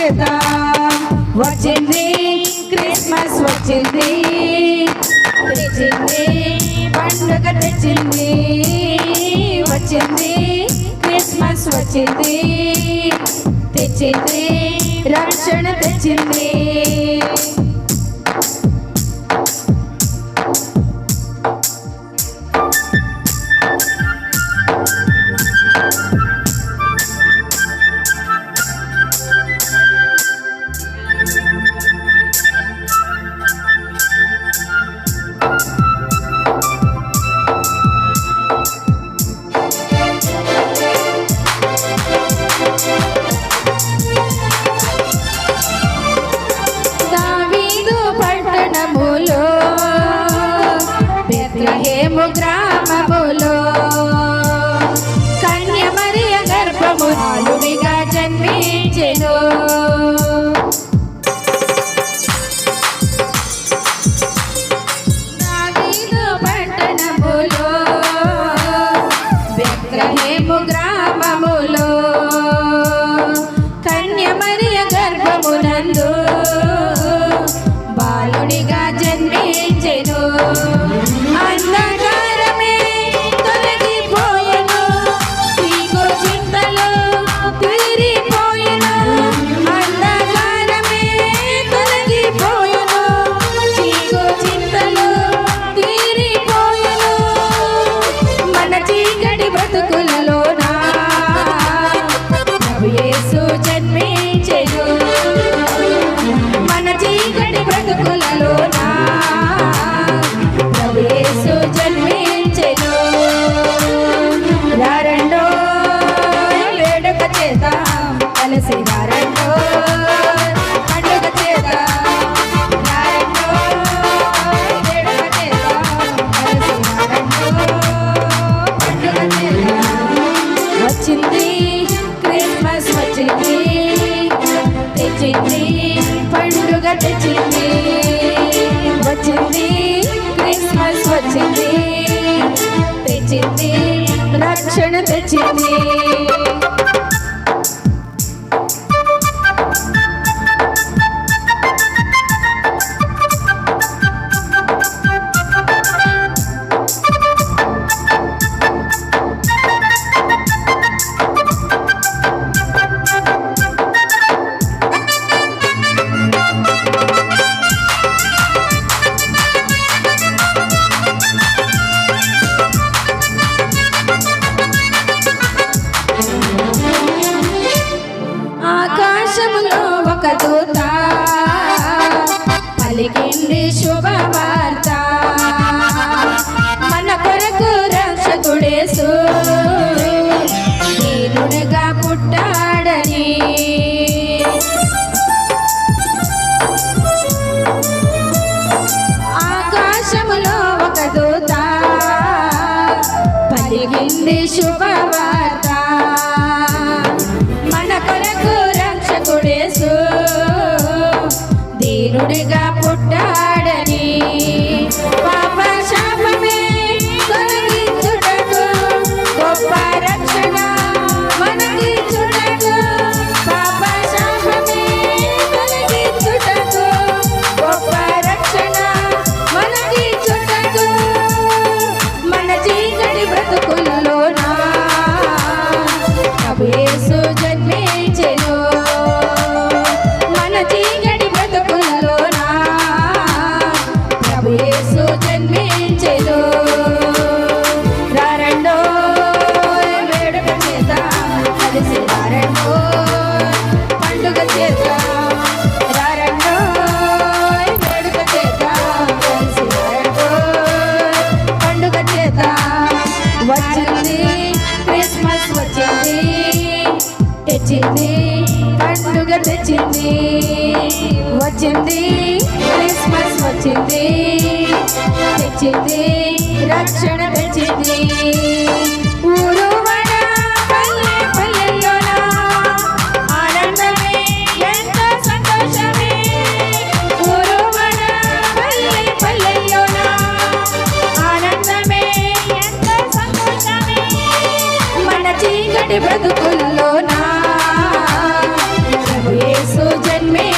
చేద్దాం. వచ్చింది క్రిస్మస్ వచ్చింది, తెచ్చింది పండుగ తెచ్చింది. వచ్చింది క్రిస్మస్ వచ్చింది, తెచ్చింది రక్షణ తెచ్చింది. బెత్లెహేము గ్రామములో కన్య మరియ గర్భము బాలునిగా జన్మించెను. దావీదు పట్టణములో బెత్లెహేము గ్రామములో కన్య మరియ గర్భమునందు బాలునిగా జన్మించెను. అంధకారమే తొలగిపోయెను, చీకు చింతలు తీరిపోయెను. అంధకారమే తొలగిపోయెను, చీకు చింతలు తీరిపోయెను. మన చీకటి బ్రతుకులలోన ప్రభు యేసు జన్మించెను. మన చీకటి బ్రతుకులలోన ప్రభు యేసు జన్మించెను. రారండో వేడుక చేద్దాం, కలిసి రారండో పండుగ చేద్దాం. రారండో వేడుక చేద్దాం, కలిసి రారండో పండుగ చేద్దాం. వచ్చింది క్రిస్మస్ వచ్చింది, తెచ్చింది పండుగ తెచ్చింది. వచ్చింది క్రిస్మస్ వచ్చింది, తెచ్చింది రక్షణ తెచ్చింది. ఆకాశములో ఒక దూత పలికింది శుభవార్త, మన కొరకు రక్షకుడేసు దీనుడుగా పుట్టాడని. ఆకాశములో ఒక దూత పలికింది శుభవార్త, మన కొరకు రక్షకుడేసు దీనుడిగా పుట్టాడని. పాప శాపమే తొలగించుటకు గొప్ప రక్షణ మనకిచ్చుటకు. పాప శాపమే తొలగించుటకు గొప్ప రక్షణ మనకిచ్చుటకు. మన చీకటి బ్రతుకుల్లోన ప్రభు యేసు జన్మించెను. మన చీకటి బ్రతుకుల్లోన ప్రభు యేసు జన్మించెను. రారండో వేడుక చేద్దాం, కలిసి రారండో పండుగ చేద్దాం. రారండో వేడుక చేద్దాం, కలిసి రారండో పండుగ చేద్దాం. వచ్చింది క్రిస్మస్ వచ్చింది, తెచ్చింది పండుగ తెచ్చింది. వచ్చింది క్రిస్మస్ వచ్చింది, తెచ్చింది రక్షణ తెచ్చింది. ఊరు వాడ పల్లె పల్లెల్లోన ఆనందమే ఎంతో సంతోషమే. ఊరు వాడ పల్లె పల్లెల్లోన ఆనందమే ఎంతో సంతోషమే. మన చీకటి బ్రతుకుల్లోన ప్రభు యేసు జన్మే